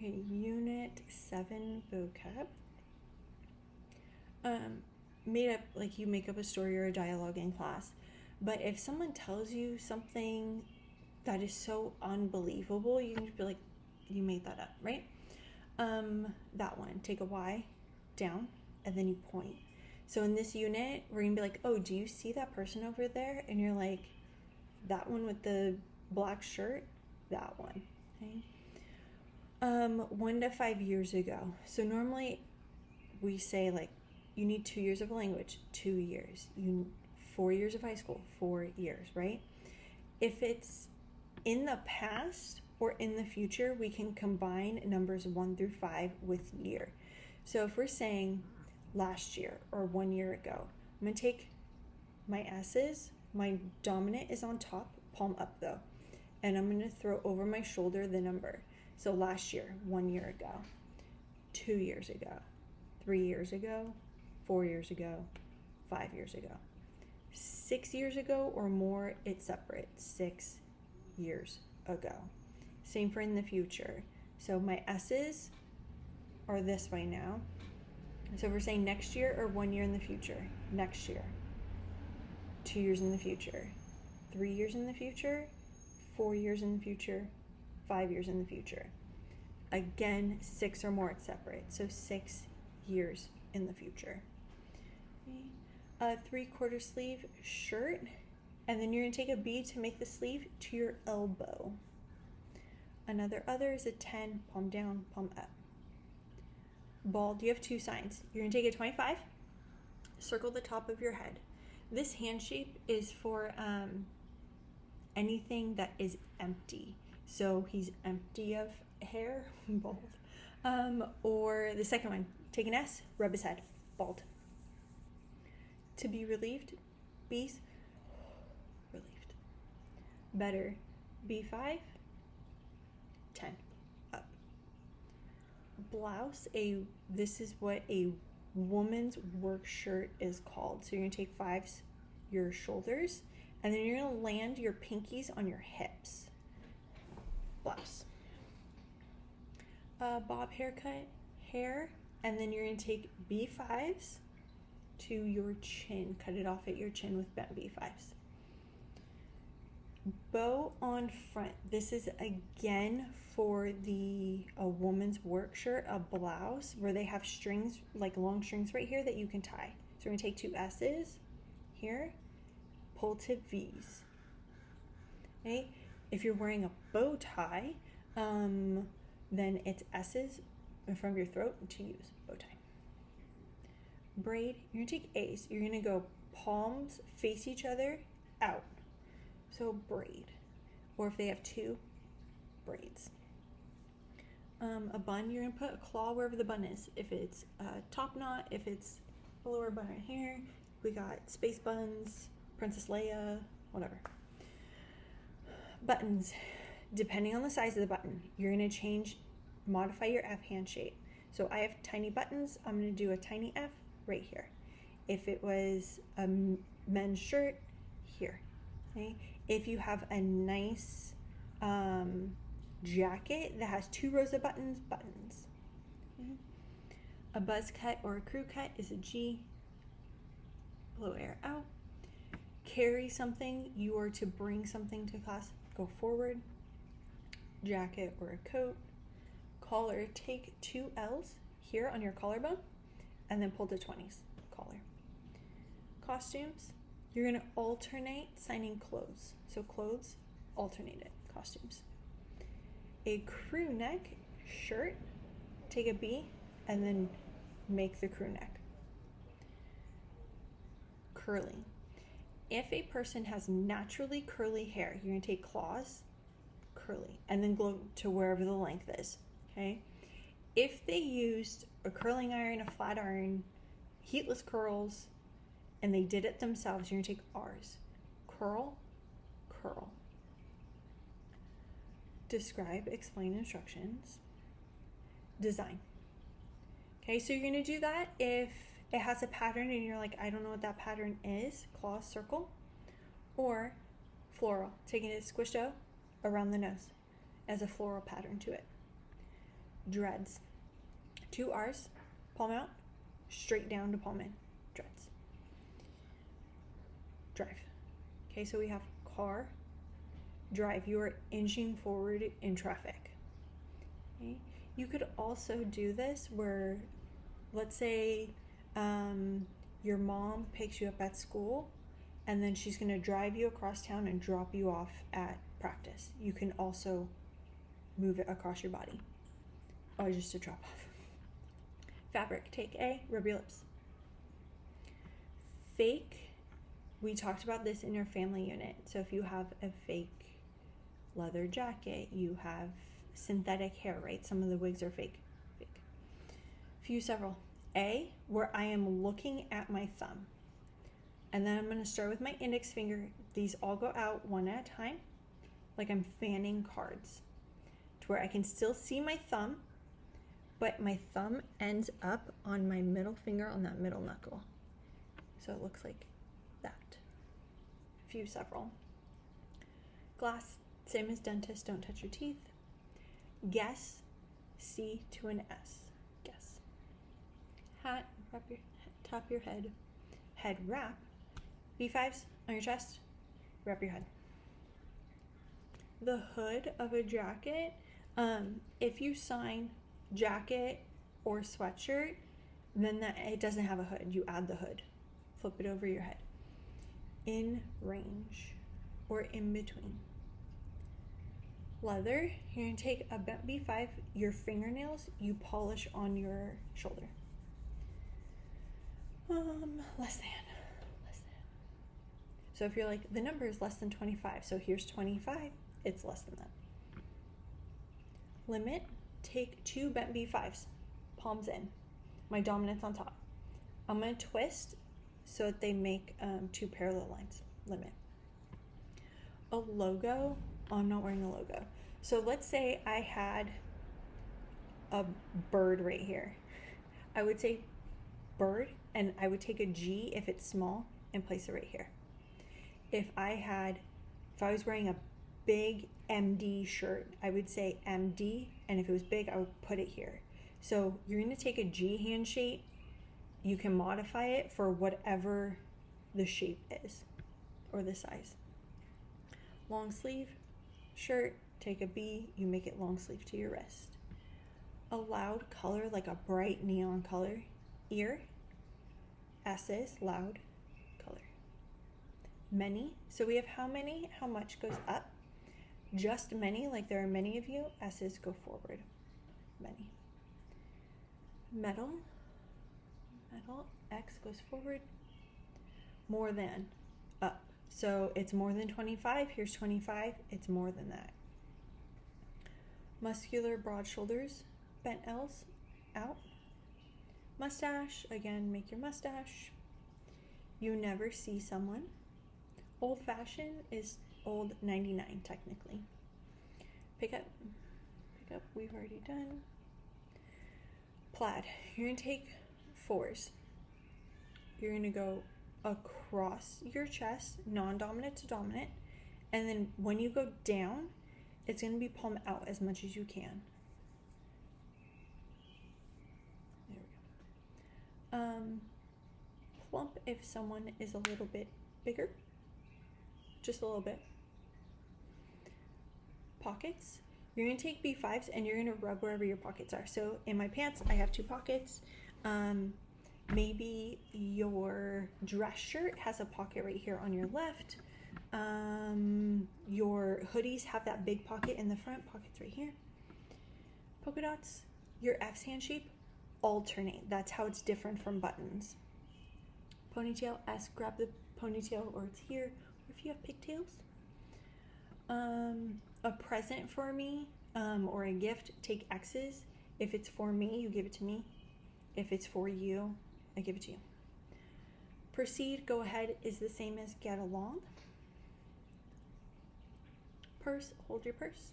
Okay, Unit 7 vocab. Made up, like you make up a story or a dialogue in class. But if someone tells you something that is so unbelievable, you can just be like, you made that up, right? That one, take a Y down and then you point. So in this unit, we're gonna be like, oh, do you see that person over there? And you're like, that one with the black shirt, that one. Okay. 1 to 5 years ago. So normally we say like, you need 2 years of language, 2 years. 4 years of high school, 4 years, right? If it's in the past or in the future, we can combine numbers 1 through 5 with year. So if we're saying last year or 1 year ago, I'm gonna take my S's, my dominant is on top, palm up though, and I'm gonna throw over my shoulder the number. So last year, 1 year ago, 2 years ago, 3 years ago, 4 years ago, 5 years ago. 6 years ago or more, it's separate. 6 years ago. Same for in the future. So my S's are this way now. So we're saying next year or 1 year in the future. Next year. 2 years in the future. 3 years in the future. 4 years in the future. 5 years in the future. Again, 6 or more, it's separate. So 6 years in the future. A 3/4 sleeve shirt, and then you're gonna take a B to make the sleeve to your elbow. Another other is a 10, palm down, palm up. Bald, you have 2 signs. You're gonna take a 25, circle the top of your head. This hand shape is for anything that is empty. So he's empty of hair, bald. Or the second one, take an S, rub his head, bald. To be relieved, B's, relieved. Better, B5, 10, up. Blouse, this is what a woman's work shirt is called. So you're gonna take 5s, your shoulders, and then you're gonna land your pinkies on your hips. Blouse. Bob haircut, hair, and then you're gonna take B5s to your chin. Cut it off at your chin with bent B5s. Bow on front. This is again for a woman's work shirt, a blouse, where they have strings, like long strings right here that you can tie. So we're gonna take 2 S's here, pull to V's. Okay. If you're wearing a bow tie, then it's S's in front of your throat to use bow tie. Braid, you're gonna take A's. You're gonna go palms face each other out. So braid. Or if they have 2, braids. A bun, you're gonna put a claw wherever the bun is. If it's a top knot, if it's a lower bun right here, we got space buns, Princess Leia, whatever. Buttons, depending on the size of the button, you're gonna modify your F hand shape. So I have tiny buttons, I'm gonna do a tiny F right here. If it was a men's shirt, here. Okay. If you have a nice jacket that has 2 rows of buttons. Okay. A buzz cut or a crew cut is a G. Blow air out. Carry something, you are to bring something to class, go forward. Jacket or a coat. Collar, take 2 L's here on your collarbone and then pull to 20s, collar. Costumes, you're gonna alternate signing clothes. So clothes, alternate it, costumes. A crew neck shirt, take a B and then make the crew neck. Curly. If a person has naturally curly hair, you're gonna take claws, curly, and then go to wherever the length is, okay? If they used a curling iron, a flat iron, heatless curls, and they did it themselves, you're gonna take R's. Curl, curl. Describe, explain instructions. Design. Okay, so you're gonna do that if it has a pattern and you're like, I don't know what that pattern is, claw, circle, or floral, taking it squished out around the nose as a floral pattern to it. dreads. 2 R's, palm out, straight down to palm in, dreads. Drive. Okay, so we have car, drive. You are inching forward in traffic. Okay. You could also do this where, let's say, your mom picks you up at school and then she's going to drive you across town and drop you off at practice. You can also move it across your body. Oh, just to drop off. Fabric. Take A, rub your lips. Fake. We talked about this in your family unit. So if you have a fake leather jacket, you have synthetic hair, right? Some of the wigs are fake. Several. A, where I am looking at my thumb. And then I'm going to start with my index finger. These all go out one at a time, like I'm fanning cards, to where I can still see my thumb, but my thumb ends up on my middle finger on that middle knuckle. So it looks like that. Several. Glass, same as dentist, don't touch your teeth. Guess, C to an S. Guess. Hat, wrap your top of your head. Head wrap. B5s on your chest. Wrap your head. The hood of a jacket. If you sign jacket or sweatshirt, then that it doesn't have a hood. You add the hood. Flip it over your head. In range or in between. Leather, you're going to take a bent B5, your fingernails, you polish on your shoulder. Less than. So if you're like, the number is less than 25, so here's 25, it's less than that. Limit, take 2 bent B5s, palms in, my dominant's on top. I'm going to twist so that they make 2 parallel lines. Limit. A logo. Oh, I'm not wearing a logo. So let's say I had a bird right here. I would say bird, and I would take a G if it's small and place it right here. If I was wearing a big MD shirt, I would say MD, and if it was big, I would put it here. So you're going to take a G hand shape. You can modify it for whatever the shape is or the size. Long sleeve shirt, take a B, you make it long sleeve to your wrist. A loud color, like a bright neon color. Ear, S's, loud color. Many, so we have how many, how much goes up. Just many, like there are many of you, S's go forward. Many. Metal, X goes forward. More than, up. So it's more than 25, here's 25, it's more than that. Muscular, broad shoulders, bent L's, out. Mustache, again, make your mustache. You never see someone. Old fashioned is old 99 technically. Pick up, we've already done. Plaid, you're gonna take 4s. You're gonna go across your chest, non-dominant to dominant, and then when you go down, it's gonna be palm out as much as you can. There we go. Plump if someone is a little bit bigger, just a little bit. Pockets, you're gonna take B5s and you're gonna rub wherever your pockets are. So in my pants, I have 2 pockets. Maybe your dress shirt has a pocket right here on your left. Your hoodies have that big pocket in the front, pockets right here. Polka dots, your F's hand shape, alternate. That's how it's different from buttons. Ponytail, S, grab the ponytail or it's here. Or if you have pigtails. A present for me or a gift, take X's. If it's for me, you give it to me. If it's for you, I give it to you. Proceed, go ahead is the same as get along. Purse, hold your purse.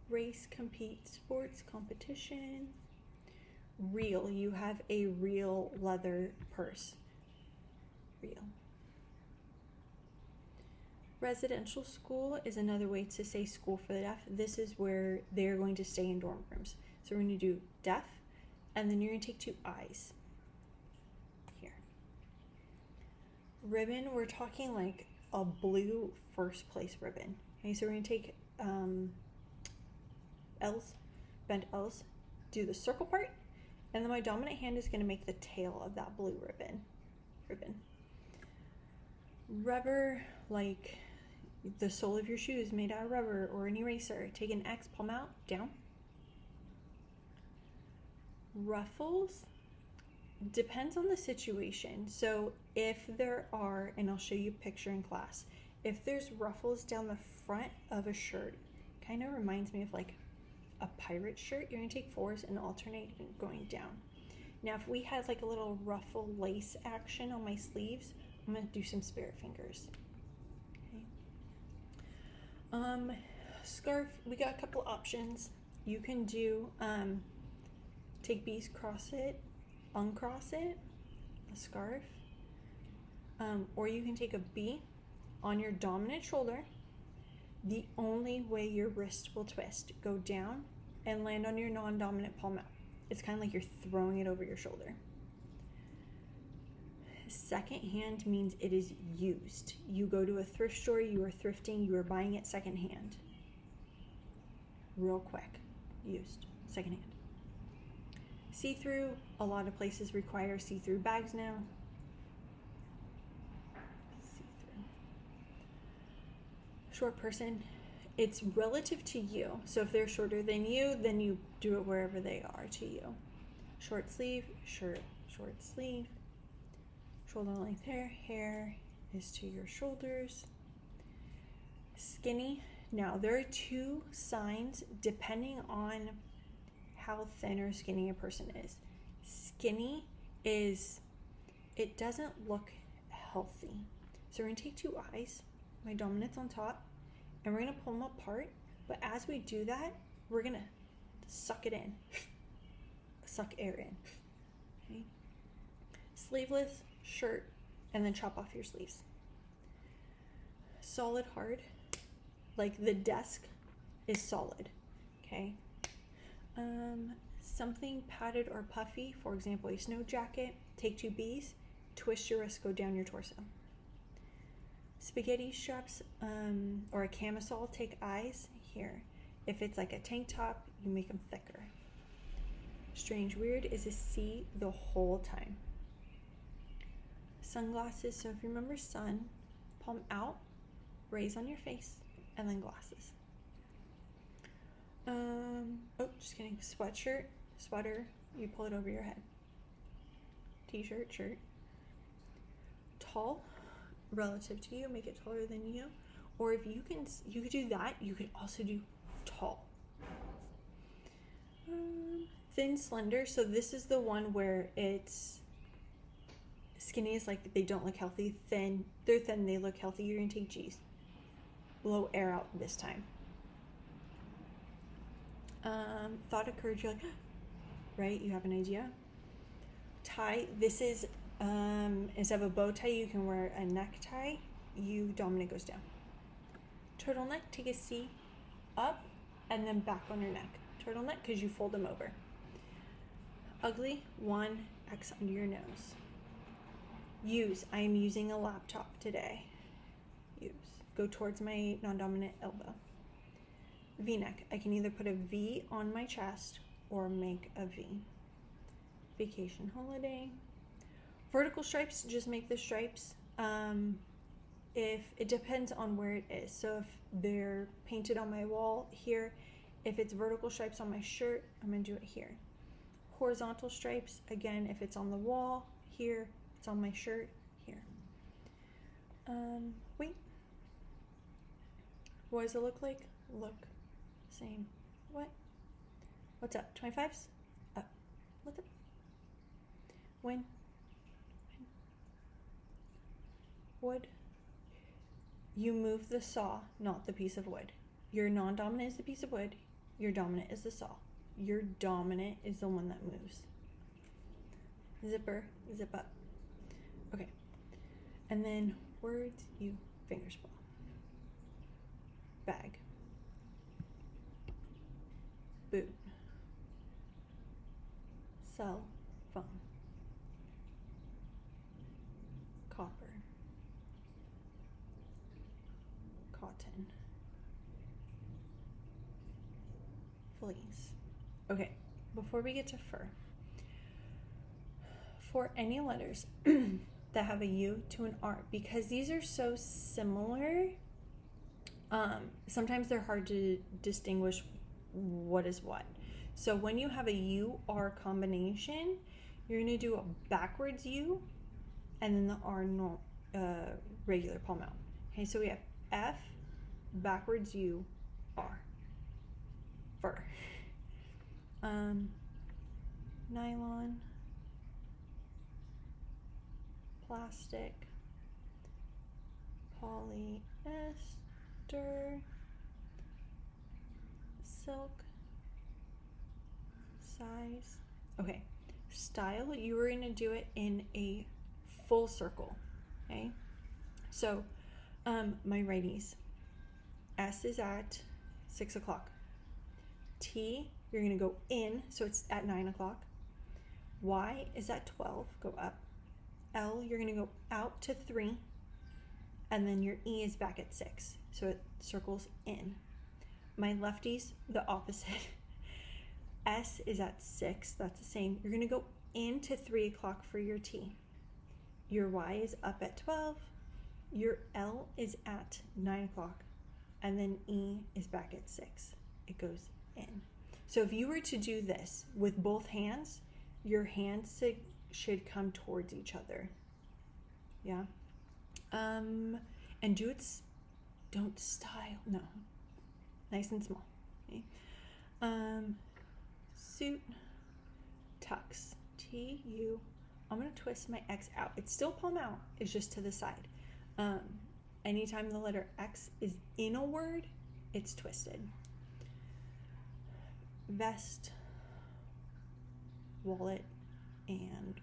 Race, compete, sports, competition. Real, you have a real leather purse. Real. Residential school is another way to say school for the deaf. This is where they're going to stay in dorm rooms. So we're going to do deaf, and then you're going to take 2 eyes. Here. Ribbon, we're talking like a blue first place ribbon. Okay, so we're going to take L's, bend L's, do the circle part, and then my dominant hand is going to make the tail of that blue ribbon. Rubber, like the sole of your shoes made out of rubber, or an eraser. Take an X, palm out, down. Ruffles, depends on the situation. So if there are, and I'll show you a picture in class, if there's ruffles down the front of a shirt, kind of reminds me of like a pirate shirt. You're going to take 4s and alternate going down. Now if we had like a little ruffle lace action on my sleeves, I'm going to do some spirit fingers. Okay. Scarf, we got a couple options. You can do take B's, cross it, uncross it, a scarf, or you can take a B on your dominant shoulder. The only way your wrist will twist, go down and land on your non-dominant palm out. It's kind of like you're throwing it over your shoulder. Second hand means it is used. You go to a thrift store, you are thrifting, you are buying it second hand. Real quick, used, second hand. See-through, a lot of places require see-through bags now. See-through. Short person, it's relative to you. So if they're shorter than you, then you do it wherever they are to you. Short sleeve, shirt, short sleeve. Shoulder length hair is to your shoulders. Skinny, now there are 2 signs depending on how thin or skinny a person is. Skinny is, it doesn't look healthy. So we're going to take 2 eyes, my dominant's on top, and we're going to pull them apart. But as we do that, we're going to suck it in, suck air in. Okay. Sleeveless shirt, and then chop off your sleeves. Solid hard, like the desk is solid. Okay. Something padded or puffy, for example, a snow jacket, take 2 B's, twist your wrist, go down your torso. Spaghetti straps, or a camisole, take eyes here. If it's like a tank top, you make them thicker. Strange weird is a C the whole time. Sunglasses, so if you remember sun, palm out, raise on your face, and then glasses. Just kidding. Sweatshirt, sweater, you pull it over your head. T-shirt, shirt. Tall, relative to you, make it taller than you. Or if you could do that, you could also do tall. Thin, slender, so this is the one where it's skinny is like they don't look healthy. Thin, they're thin, they look healthy. You're gonna take G's. Blow air out this time. Thought occurred, you're like, right? You have an idea. Tie, this is, instead of a bow tie, you can wear a necktie. You dominant goes down. Turtleneck, take a C up and then back on your neck. Turtleneck, because you fold them over. Ugly, 1 X under your nose. Use, I am using a laptop today. Use, go towards my non-dominant elbow. V-neck, I can either put a V on my chest or make a V. Vacation holiday. Vertical stripes, just make the stripes. If it depends on where it is. So if they're painted on my wall here, if it's vertical stripes on my shirt, I'm gonna do it here. Horizontal stripes, again, if it's on the wall here, it's on my shirt here. Wait. What does it look like? Look, same. What? What's up? 25s? Up. What's up? When? Wood. You move the saw, not the piece of wood. Your non-dominant is the piece of wood. Your dominant is the saw. Your dominant is the one that moves. Zipper, zip up. Okay. And then words, you fingers ball. bag. Boot. Cell phone. Copper. Cotton. Fleece. Okay, before we get to fur, for any letters that have a U to an R, because these are so similar, sometimes they're hard to distinguish what is what. So when you have a U-R combination, you're going to do a backwards U and then the R regular palm out. Okay, so we have F, backwards U, R. Fur. Nylon, plastic, polyester, silk, size. Okay, style, you were going to do it in a full circle. Okay, so my righties, S is at 6 o'clock. T, you're going to go in, so it's at 9 o'clock. Y is at 12, go up. L, you're going to go out to 3, and then your E is back at 6, so it circles in. My lefties, the opposite. S is at 6, that's the same. You're going to go into 3 o'clock for your T. Your Y is up at 12. Your L is at 9 o'clock, and then E is back at 6. It goes in. So if you were to do this with both hands, your hands should come towards each other. Yeah. And do it, don't style, no. Nice and small. Okay. Suit, tux, T-U. I'm going to twist my X out. It's still palm out, it's just to the side. Anytime the letter X is in a word, it's twisted. Vest, wallet, and